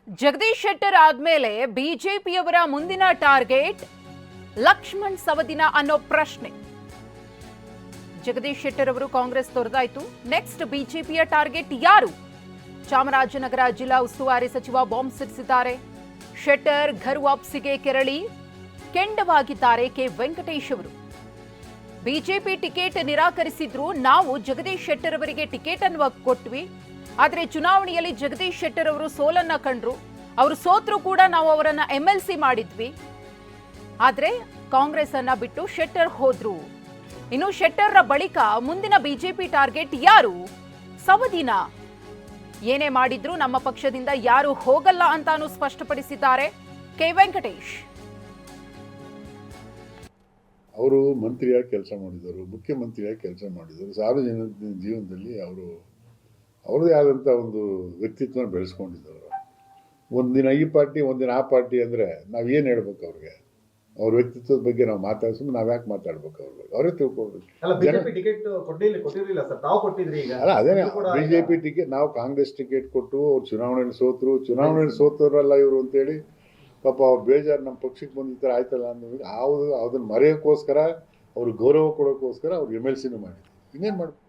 ಜಗದೀಶ್ ಶೆಟ್ಟರ್ ಆದ್ಮೇಲೆ ಬಿಜೆಪಿಯವರ ಮುಂದಿನ ಟಾರ್ಗೆಟ್ ಲಕ್ಷ್ಮಣ್ ಸವದಿನ ಅನ್ನೋ ಪ್ರಶ್ನೆ. ಜಗದೀಶ್ ಶೆಟ್ಟರ್ ಅವರು ಕಾಂಗ್ರೆಸ್ ತೊರೆದಾಯ್ತು. ನೆಕ್ಸ್ಟ್ ಬಿಜೆಪಿಯ ಟಾರ್ಗೆಟ್ ಯಾರು? ಚಾಮರಾಜನಗರ ಜಿಲ್ಲಾ ಉಸ್ತುವಾರಿ ಸಚಿವ ಬಾಂಬ್ ಸಿಡಿಸಿದ್ದಾರೆ. ಶೆಟ್ಟರ್ ಘರ್ ವಾಪಸಿಗೆ ಕೆರಳಿ ಕೆಂಡವಾಗಿದ್ದಾರೆ ಕೆ ವೆಂಕಟೇಶ್ ಅವರು. ಬಿಜೆಪಿ ಟಿಕೆಟ್ ನಿರಾಕರಿಸಿದ್ರು, ನಾವು ಜಗದೀಶ್ ಶೆಟ್ಟರ್ ಅವರಿಗೆ ಟಿಕೆಟ್ ಅನ್ನು ಕೊಟ್ವಿ. ಆದರೆ ಚುನಾವಣೆಯಲ್ಲಿ ಜಗದೀಶ್ ಶೆಟ್ಟರ್ ಅವರು ಸೋಲನ್ನ ಕಂಡ್ರು. ಅವರು ಸೋತ್ರು ಕೂಡ ನಾವು ಅವರನ್ನ MLC ಮಾಡಿದ್ವಿ. ಆದ್ರೆ ಕಾಂಗ್ರೆಸ್ ಅನ್ನ ಬಿಟ್ಟು ಶೆಟ್ಟರ್ ಹೋದ್ರು. ಇನ್ನು ಶೆಟ್ಟರ್ರ ಬಳಿಕ ಮುಂದಿನ ಬಿಜೆಪಿ ಟಾರ್ಗೆಟ್ ಯಾರು? ಸವದಿನ. ಏನೇ ಮಾಡಿದ್ರು ನಮ್ಮ ಪಕ್ಷದಿಂದ ಯಾರು ಹೋಗಲ್ಲ ಅಂತಾನು ಸ್ಪಷ್ಟಪಡಿಸಿದ್ದಾರೆ ಕೆ ವೆಂಕಟೇಶ್. ಅವರು ಮಂತ್ರಿಯಾಗಿ ಕೆಲಸ ಮಾಡಿದರು, ಮುಖ್ಯಮಂತ್ರಿಯಾಗಿ ಕೆಲಸ ಮಾಡಿದರು. ಸಾರ್ವಜನಿಕ ಜೀವನದಲ್ಲಿ ಅವ್ರದ್ದೇ ಆದಂಥ ಒಂದು ವ್ಯಕ್ತಿತ್ವ ಬೆಳೆಸ್ಕೊಂಡಿದ್ದವರು. ಒಂದಿನ ಈ ಪಾರ್ಟಿ ಒಂದಿನ ಆ ಪಾರ್ಟಿ ಅಂದರೆ ನಾವೇನು ಹೇಳ್ಬೇಕು ಅವ್ರಿಗೆ? ಅವ್ರ ವ್ಯಕ್ತಿತ್ವದ ಬಗ್ಗೆ ನಾವು ಮಾತಾಡ್ಸೋದು, ನಾವು ಯಾಕೆ ಮಾತಾಡ್ಬೇಕು ಅವ್ರ ಬಗ್ಗೆ? ಅವರೇ ತಿಳ್ಕೊಳ್ಬೇಕು. ಅಲ್ಲ, ಅದೇನೇ ಬಿಜೆಪಿ ಟಿಕೆಟ್, ನಾವು ಕಾಂಗ್ರೆಸ್ ಟಿಕೆಟ್ ಕೊಟ್ಟು ಅವ್ರು ಚುನಾವಣೆಯಲ್ಲಿ ಸೋತರಲ್ಲ ಇವರು ಅಂತೇಳಿ ಪಾಪ ಅವ್ರು ಬೇಜಾರು, ನಮ್ಮ ಪಕ್ಷಕ್ಕೆ ಬಂದಿರ್ತಾರೆ ಆಯ್ತಲ್ಲ ಅನ್ನೋದು ಅದನ್ನು ಮರೆಯೋಕ್ಕೋಸ್ಕರ, ಅವ್ರಿಗೆ ಗೌರವ ಕೊಡೋಕ್ಕೋಸ್ಕರ ಅವ್ರು MLCನೂ ಮಾಡಿದ್ರು. ಇನ್ನೇನು ಮಾಡ್ಬೇಕು?